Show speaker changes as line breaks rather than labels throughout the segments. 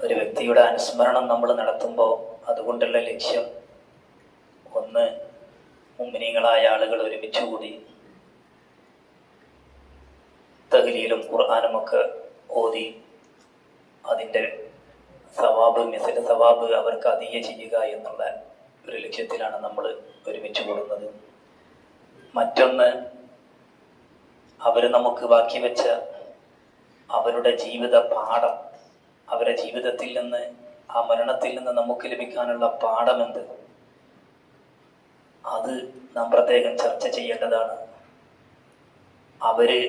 ഒരു വ്യക്തിയുടെ അനുസ്മരണം നമ്മൾ നടത്തുമ്പോൾ അതുകൊണ്ടുള്ള ലക്ഷ്യം, ഒന്ന്, മുഅ്മിനീങ്ങളായ ആളുകൾ ഒരുമിച്ച് കൂടി തഹ്ലീലും ഖുർആനുമൊക്കെ ഓതി അതിൻ്റെ മിസ്ല സവാബ് അവർക്ക് അതിയ ചെയ്യുക എന്നുള്ള ഒരു ലക്ഷ്യത്തിലാണ് നമ്മൾ ഒരുമിച്ച് കൂടുന്നത്. മറ്റൊന്ന്, അവർ നമുക്ക് ബാക്കി വെച്ച അവരുടെ ജീവിത പാഠം, അവരുടെ ജീവിതത്തിൽ നിന്ന്, ആ മരണത്തിൽ നിന്ന് നമുക്ക് ലഭിക്കാനുള്ള പാഠമെന്ത്, അത് നാം പ്രത്യേകം ചർച്ച ചെയ്യേണ്ടതാണ്. അവര്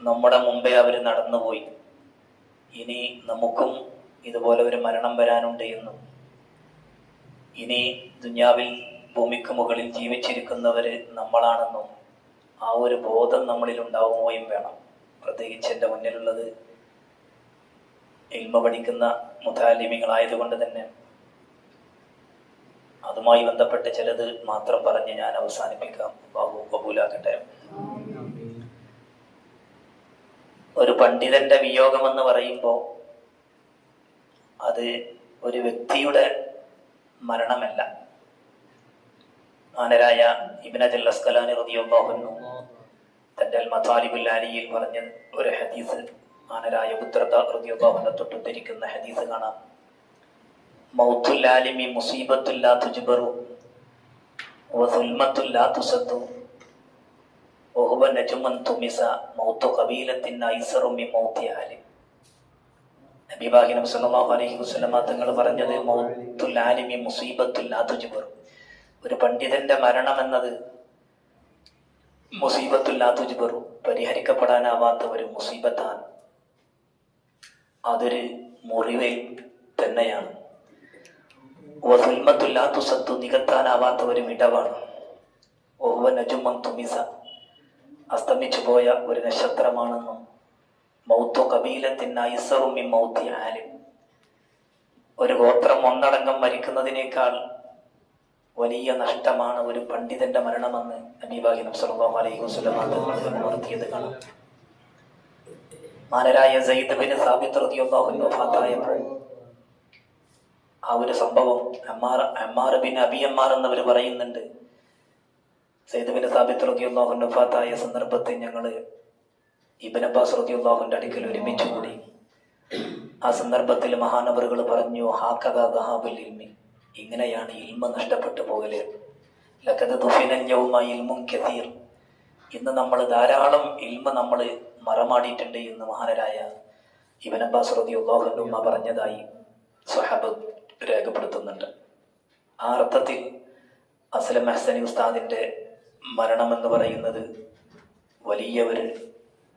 നമ്മുടെ മുമ്പേ അവർ നടന്നുപോയി, ഇനി നമുക്കും ഇതുപോലെ ഒരു മരണം വരാനുണ്ട് എന്നും, ഇനി ദുനിയാവിൽ ഭൂമിക്ക് മുകളിൽ ജീവിച്ചിരിക്കുന്നവര് നമ്മളാണെന്നും ആ ഒരു ബോധം നമ്മളിൽ ഉണ്ടാവുകയും വേണം. പ്രത്യേകിച്ച് എൻ്റെ മുന്നിലുള്ളത് ഇൽമ പഠിക്കുന്ന മുതഅല്ലിമീങ്ങളായതുകൊണ്ട് തന്നെ അതുമായി ബന്ധപ്പെട്ട് ചിലത് മാത്രം പറഞ്ഞ് ഞാൻ അവസാനിപ്പിക്കാം. ബാബു കബൂലാക്കട്ടെ. ഒരു പണ്ഡിതന്റെ വിയോഗമെന്ന് പറയുമ്പോൾ അത് ഒരു വ്യക്തിയുടെ മരണമല്ല. മഹാനരായ ഇബ്നു ഹജർ അസ്ഖലാനി റളിയല്ലാഹു അൻഹു തന്റെ അൽ മതാലിബുൽ ആലിയിൽ പറഞ്ഞ ഒരു ഹദീസ്, മഹാനരായ അബൂ ദർദാ റളിയല്ലാഹു അൻഹു തൊട്ടുദ്ധരിക്കുന്ന ഹദീസ് കാണാം. മൗത്തുൽ ആലിമി മുസീബത്തുൽ ലാ തുജ്ബറു വസുൽമത്തുൽ ലാ തുസദ്ദു വഹുവ നജ്മുൻ തുമിസ മൗത്തു ഖബീലത്തിൻ ഐസറു മിൻ മൗതി ആലിം. നബി പാക്ക് സല്ലല്ലാഹു അലൈഹി വസല്ലം തങ്ങൾ പറഞ്ഞത് മൗത്തുൽ ആലിമി മുസീബത്തുൽ ലാ തുജ്ബറു, ഒരു പണ്ഡിതന്റെ മരണം എന്നത് മുസീബത്തുൽ ലാ തുജ്ബറു, പരിഹരിക്കപ്പെടാനാവാത്ത ഒരു മുസീബത്താണ്, അതൊരു മുറിവ് തന്നെയാണ്. വസുൽമത്തുൽ ലാ തുസദ്ദു, നികത്താനാവാത്ത ഒരു വിടവാണ്. വഹുവ നജ്മുൻ തുമിസ, അസ്തമിച്ചു പോയ ഒരു നക്ഷത്രമാണെന്നും മൗത്തു ഖബീലത്തിൻ ഐസറു മിൻ മൗതി ആലിം, ഒരു ഗോത്രം ഒന്നടങ്കം മരിക്കുന്നതിനേക്കാൾ വലിയ നഷ്ടമാണ് ഒരു പണ്ഡിതന്റെ മരണമെന്ന് നബി പാക്ക് സല്ലല്ലാഹു അലൈഹി വസല്ലം ഉണർത്തിയത് കാണാം. മഹാനരായ സയ്യിദ് ബിൻ സാബിത്ത് റളിയല്ലാഹു അൻഹു വഫാത്തായപ്പോൾ ആ ഒരു സംഭവം അമ്മാർ ബിൻ അബി അമ്മാർ എന്നവർ പറയുന്നുണ്ട്. സയ്യിദ് ബിൻ സാബിത്ത് റളിയല്ലാഹു അൻഹു വഫാത്തായ സന്ദർഭത്തിൽ ഞങ്ങൾ ഇബ്നു അബ്ബാസ് റളിയല്ലാഹു അൻഹുവിന്റെ അടുക്കൽ ഒരുമിച്ച് കൂടി. ആ സന്ദർഭത്തിൽ മഹാനവറുകൾ പറഞ്ഞു, ഹാകദാ ദഹാബുൽ ഇൽമി, ഇങ്ങനെയാണ് ഇൽമ നഷ്ടപ്പെട്ടു പോകല്. ലഖദ് ദുഫിനൽ യൗമ ഇൽമുൻ കസീർ, ഇന്ന് നമ്മൾ ധാരാളം ഇൽമ നമ്മൾ മറമാടിയിട്ടുണ്ട് എന്ന് മഹാനരായ ഇബ്നു അബ്ബാസ് റളിയല്ലാഹു അൻഹു പറഞ്ഞതായി സ്വഹാബ് രേഖപ്പെടുത്തുന്നുണ്ട്. ആ അർത്ഥത്തിൽ അസ്ലം ഹസനി ഉസ്താദിന്റെ മരണം എന്ന് പറയുന്നത് വലിയ ഒരു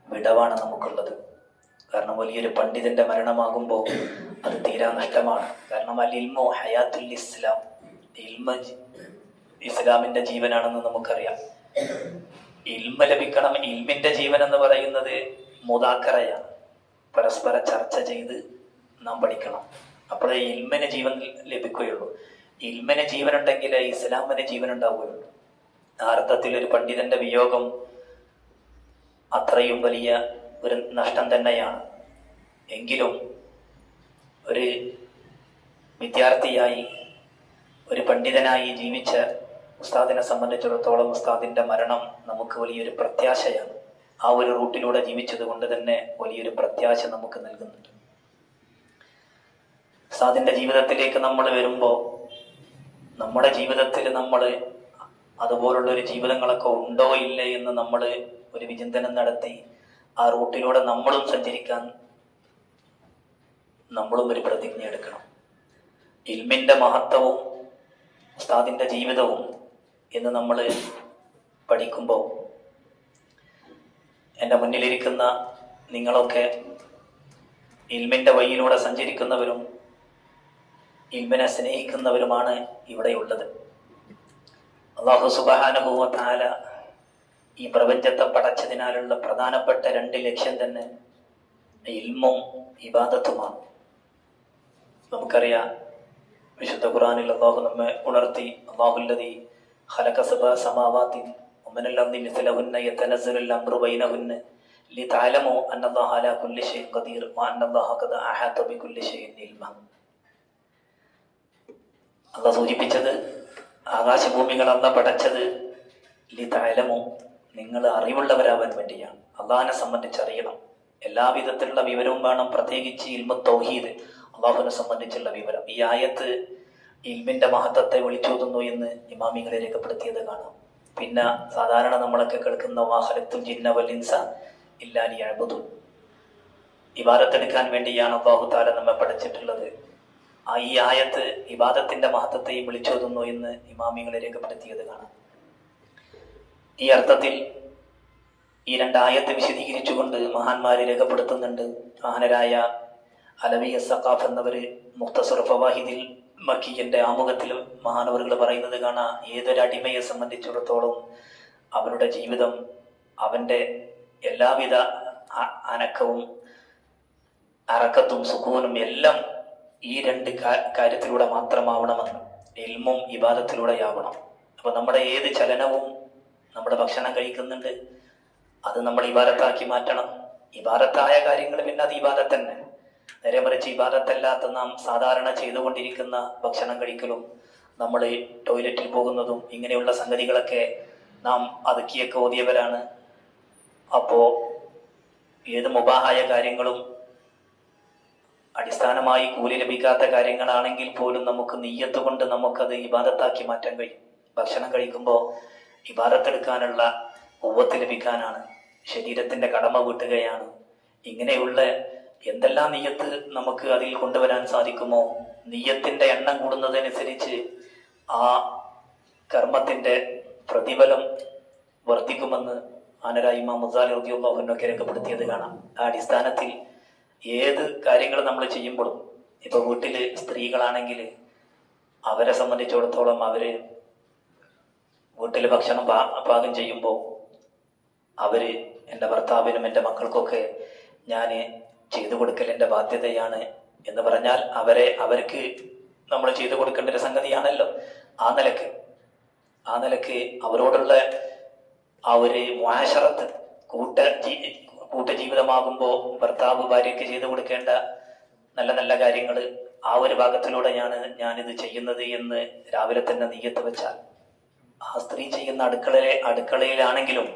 വിടവാണ് നമുക്കുള്ളത്. കാരണം വലിയൊരു പണ്ഡിതന്റെ മരണമാകുമ്പോൾ അത് തീരാ നഷ്ടമാണ്. കാരണം അൽ ഇൽമു ഹയാത്തുൽ ഇസ്ലാം, ഇൽമ ഇസ്ലാമിന്റെ ജീവനാണെന്ന് നമുക്കറിയാം. ഇൽമ ലഭിക്കണം. ഇൽമിന്റെ ജീവൻ എന്ന് പറയുന്നത് മുദാക്കറയാണ്, പരസ്പര ചർച്ച ചെയ്ത് നാം പഠിക്കണം. അപ്പോഴേ ഇൽമിന് ജീവൻ ലഭിക്കുകയുള്ളൂ. ഇൽമിന് ജീവൻ ഉണ്ടെങ്കിലേ ഇസ്ലാമിന് ജീവൻ ഉണ്ടാവുകയുള്ളൂ. ആ അർത്ഥത്തിൽ ഒരു പണ്ഡിതന്റെ വിയോഗം അത്രയും വലിയ ഒരു നഷ്ടം തന്നെയാണ്. എങ്കിലും ഒരു വിദ്യാർത്ഥിയായി, ഒരു പണ്ഡിതനായി ജീവിച്ച ഉസ്താദിനെ സംബന്ധിച്ചിടത്തോളം ഉസ്താദിന്റെ മരണം നമുക്ക് വലിയൊരു പ്രത്യാശയാണ്. ആ ഒരു റൂട്ടിലൂടെ ജീവിച്ചത് കൊണ്ട് തന്നെ വലിയൊരു പ്രത്യാശ നമുക്ക് നൽകുന്നുണ്ട്. ഉസ്താദിന്റെ ജീവിതത്തിലേക്ക് നമ്മൾ വരുമ്പോൾ നമ്മുടെ ജീവിതത്തിൽ നമ്മൾ അതുപോലുള്ളൊരു ജീവിതങ്ങളൊക്കെ ഉണ്ടോ ഇല്ലേ എന്ന് നമ്മൾ ഒരു വിചിന്തനം നടത്തി ആ റൂട്ടിലൂടെ നമ്മളും സഞ്ചരിക്കാൻ നമ്മളും ഒരു പ്രതിജ്ഞ എടുക്കണം. ഇൽമിന്റെ മഹത്വവും ഉസ്താദിന്റെ ജീവിതവും എന്ന് നമ്മൾ പഠിക്കുമ്പോൾ എൻ്റെ മുന്നിലിരിക്കുന്ന നിങ്ങളൊക്കെ ഇൽമിന്റെ വഴിയിലൂടെ സഞ്ചരിക്കുന്നവരും ഇൽമിനെ സ്നേഹിക്കുന്നവരുമാണ് ഇവിടെയുള്ളത്. അല്ലാഹു സുബ്ഹാനഹു വ തആല ഈ പ്രപഞ്ചത്തെ പടച്ചതിനാലുള്ള പ്രധാനപ്പെട്ട 2 ലക്ഷ്യം തന്നെ ഇൽമും ഇബാദത്തുമാണ്. നമുക്കറിയാം, വിശുദ്ധ ഖുർആനിൽ അല്ലാഹു നമ്മെ ഉണർത്തി, അല്ലാഹുല്ലദീ ഖലഖ സബഅ സമാവാതിൻ വമിനൽ അർദി മിസ്ലഹുന്ന യതനസ്സലുൽ അംറു ബൈനഹുന്ന ലിതഅലമു അന്നല്ലാഹ അലാ കുല്ലി ഷൈഇൻ ഖദീർ വഅന്നല്ലാഹ ഖദ് അഹാത ബികുല്ലി ഷൈഇൻ ഇൽമ. അള്ളാഹ് സൂചിപ്പിച്ചത് ആകാശഭൂമികൾ അള്ളാഹ് പടച്ചത് ലിതഅലമു, നിങ്ങൾ അറിവുള്ളവരാവാൻ വേണ്ടിയാണ്. അള്ളാഹിനെ സംബന്ധിച്ചറിയണം, എല്ലാവിധത്തിലുള്ള വിവരവും വേണം, പ്രത്യേകിച്ച് ഇൽമു തൗഹീദ്, അള്ളാഹുവിനെ സംബന്ധിച്ചുള്ള വിവരം. ഈ ആയത്ത് ഇൽമിന്റെ മഹത്വത്തെ വിളിച്ചോതുന്നു എന്ന് ഇമാമിങ്ങളെ രേഖപ്പെടുത്തിയത് കാണാം. പിന്നെ സാധാരണ നമ്മളൊക്കെ കേൾക്കുന്ന വാഹലത്തുൽ ജിന്ന വൽ ഇൻസ ഇല്ലാ ലിയഅ്ബുദൂൻ, ഇബാദത്തെടുക്കാൻ വേണ്ടിയാണ് അല്ലാഹു തആല നമ്മെ പഠിച്ചിട്ടുള്ളത്. ഈ ആയത്ത് ഇബാദത്തിന്റെ മഹത്വത്തെയും വിളിച്ചോതുന്നു എന്ന് ഇമാമിങ്ങളെ രേഖപ്പെടുത്തിയത് കാണാം. ഈ അർത്ഥത്തിൽ ഈ രണ്ടായത്ത് വിശദീകരിച്ചുകൊണ്ട് മഹാന്മാര് രേഖപ്പെടുത്തുന്നുണ്ട്. മഹാനരായ അലവി സഖാഫ് എന്നവര് മുഖ്തസർ ഫവാഹിദിൽ മക്കിയന്റെ ആമുഖത്തിൽ മഹാനവറുകൾ പറയുന്നത് കാണാം, ഏതൊരടിമയെ സംബന്ധിച്ചിടത്തോളം അവരുടെ ജീവിതം, അവന്റെ എല്ലാവിധ അനക്കവും അറക്കത്തും സുഖൂനും എല്ലാം ഈ രണ്ട് കാര്യത്തിലൂടെ മാത്രമാവണമെന്ന്, ഇൽമും ഇബാദത്തിലൂടെയാവണം. അപ്പൊ നമ്മുടെ ഏത് ചലനവും, നമ്മുടെ ഭക്ഷണം കഴിക്കുന്നുണ്ട്, അത് നമ്മൾ ഇബാദത്താക്കി മാറ്റണം. ഇബാദത്തായ കാര്യങ്ങൾ പിന്നെ അത് ഇബാദത്ത് തന്നെ. നേരെ മറിച്ച് ഇബാദത്തല്ലാത്ത നാം സാധാരണ ചെയ്തുകൊണ്ടിരിക്കുന്ന ഭക്ഷണം കഴിക്കലും, നമ്മൾ ടോയ്ലറ്റിൽ പോകുന്നതും, ഇങ്ങനെയുള്ള സംഗതികളൊക്കെ നാം അതുക്കിയൊക്കെ ഓതിയവരാണ്. അപ്പോ ഏത് മുബാഹായ കാര്യങ്ങളും അടിസ്ഥാനമായി കൂലി ലഭിക്കാത്ത കാര്യങ്ങളാണെങ്കിൽ പോലും നമുക്ക് നിയ്യത്ത് കൊണ്ട് നമുക്കത് ഇബാദത്താക്കി മാറ്റാൻ കഴിയും. ഭക്ഷണം കഴിക്കുമ്പോൾ ഇബാദത്തെടുക്കാനുള്ള ഖുവ്വത്ത് ലഭിക്കാനാണ്, ശരീരത്തിന്റെ കടമ വീട്ടുകയാണ്. ഇങ്ങനെയുള്ള എന്തെല്ലാം നിയ്യത്ത് നമുക്ക് അതിൽ കൊണ്ടുവരാൻ സാധിക്കുമോ, നിയ്യത്തിന്റെ എണ്ണം കൂടുന്നതനുസരിച്ച് ആ കർമ്മത്തിന്റെ പ്രതിഫലം വർദ്ധിക്കുമെന്ന് ആനരായ ഇമാം ഗസാലി റളിയല്ലാഹു അൻഹു രേഖപ്പെടുത്തിയത് കാണാം. ആ അടിസ്ഥാനത്തിൽ ഏത് കാര്യങ്ങൾ നമ്മൾ ചെയ്യുമ്പോഴും, ഇപ്പൊ വീട്ടില് സ്ത്രീകളാണെങ്കിൽ അവരെ സംബന്ധിച്ചിടത്തോളം അവര് വീട്ടില് ഭക്ഷണം പാകം ചെയ്യുമ്പോൾ അവര് എൻ്റെ ഭർത്താവിനും എൻ്റെ മക്കൾക്കൊക്കെ ഞാൻ ചെയ്തു കൊടുക്കൽ എൻ്റെ ബാധ്യതയാണ് എന്ന് പറഞ്ഞാൽ അവർക്ക് നമ്മൾ ചെയ്തു കൊടുക്കേണ്ട ഒരു സംഗതിയാണല്ലോ. ആ നിലക്ക് അവരോടുള്ള ആ ഒരു മുആശറത്ത്, കൂട്ടജീവിതമാകുമ്പോൾ ഭർത്താവ് ഭാര്യയ്ക്ക് ചെയ്തു കൊടുക്കേണ്ട നല്ല നല്ല കാര്യങ്ങൾ, ആ ഒരു ഭാഗത്തിലൂടെയാണ് ഞാനിത് ചെയ്യുന്നത് എന്ന് രാവിലെ തന്നെ നിയ്യത്ത് വെച്ചാൽ, ആ സ്ത്രീ ചെയ്യുന്ന അടുക്കളയിലാണെങ്കിലും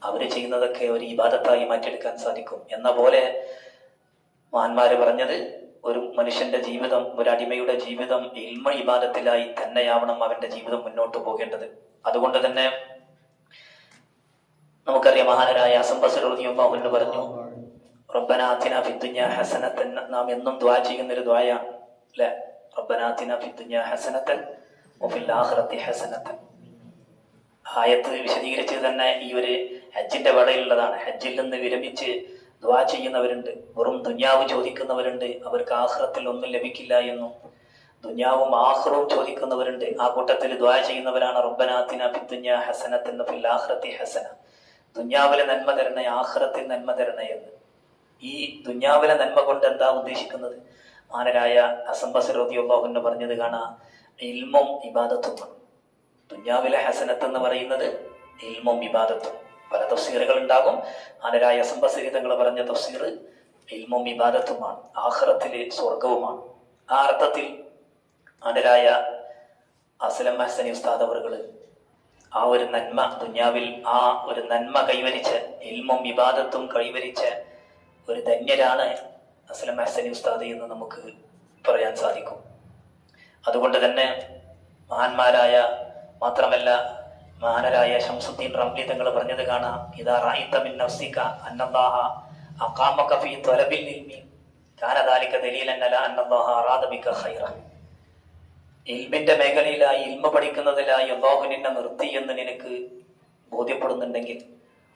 അവര് ചെയ്യുന്നതൊക്കെ ഒരു ഇബാദത്തായി മാറ്റിയെടുക്കാൻ സാധിക്കും. എന്ന പോലെ മഹാന്മാര് പറഞ്ഞത്, ഒരു മനുഷ്യന്റെ ജീവിതം, ഒരു അടിമയുടെ ജീവിതം ഇൽമ ഇബാദത്തിലായി തന്നെയാവണം അവന്റെ ജീവിതം മുന്നോട്ട് പോകേണ്ടത്. അതുകൊണ്ട് തന്നെ നമുക്കറിയാം, മഹാനരായ ഹസൻ ബസ്രി റളിയല്ലാഹു അൻഹു പറഞ്ഞു, റബ്ബനാ ആതിനാ ഫിദ്ദുനിയാ ഹസനത്തൻ. നാം എന്നും ദുആ ചെയ്യുന്നൊരു ദുആയാണ് അല്ലെ, റബ്ബനാ ആതിനാ ഫിദ്ദുനിയാ ഹസനത്തൻ വഫിൽ ആഖിറതി ഹസനത്തൻ. ആയത്ത് വിശദീകരിച്ചത് തന്നെ ഈ ഒരു ഹജ്ജിന്റെ വേളയിലുള്ളതാണ്. ഹജ്ജിൽ നിന്ന് വിരമിച്ച് ദുആ ചെയ്യുന്നവരുണ്ട്, വെറും ദുനിയാവ് ചോദിക്കുന്നവരുണ്ട്, അവർക്ക് ആഖിറത്തിൽ ഒന്നും ലഭിക്കില്ല എന്നും. ദുനിയാവും ആഖിറവും ചോദിക്കുന്നവരുണ്ട്, ആ കൂട്ടത്തിൽ ദുആ ചെയ്യുന്നവരാണ് റബ്ബനാ ആതിനാ ഫിദ്ദുനിയാ ഹസനത്തൻ വഫിൽ ആഖിറതി ഹസന. ദുനിയാവിലെ നന്മ തരണേ, ആഖിറത്തിൽ നന്മ തരണേ എന്ന്. ഈ ദുനിയാവിലെ നന്മ കൊണ്ട് എന്താ ഉദ്ദേശിക്കുന്നത്? മഹാനരായ ഹസൻ ബസ്രി റളിയല്ലാഹു അൻഹു പറഞ്ഞത് കാണാം, ഇൽമും ഇബാദത്തുമാണ്. ദുനിയാവിലെ ഹസനത്ത് എന്ന് പറയുന്നത് ഇൽമും ഇബാദത്തും. പല തഫ്സീറുകൾ ഉണ്ടാകും. മഹാനരായ ഹസൻ ബസ്രി തങ്ങൾ പറഞ്ഞ തഫ്സീർ ഇൽമും ഇബാദത്തുമാണ്, ആഖിറത്തിലെ സ്വർഗവുമാണ്. ആ അർത്ഥത്തിൽ മഹാനരായ അസ്ലം ഹസനി ഉസ്താദ് അവറുകള് ആ ഒരു നന്മ, ദുനിയാവിൽ ആ ഒരു നന്മ കൈവരിച്ച്, ഇൽമും ഇബാദത്തും കൈവരിച്ച ഒരു ധന്യരാണ് അസ്ലം ഹസനി ഉസ്താദ് എന്ന് നമുക്ക് പറയാൻ സാധിക്കും. അതുകൊണ്ട് തന്നെ മഹാന്മാരായ, മാത്രമല്ല മഹാനരായ ശംസുദ്ദീൻ റംലി തങ്ങൾ പറഞ്ഞത് കാണാം, ഇദാ റഅയ്ത മിൻ നഫ്സിക അന്നല്ലാഹ അഖാമക ഫീ തലബിൽ ഇൽമി കാന ദാലിക ദലീലൻ അലാ അന്നല്ലാഹ അറാദ ബിക ഖൈറൻ. ഇൽമിന്റെ മേഖലയിലായി, ഇൽമ പഠിക്കുന്നതിലായി അല്ലാഹു നിന്നെ നിർത്തി എന്ന് നിനക്ക് ബോധ്യപ്പെടുന്നുണ്ടെങ്കിൽ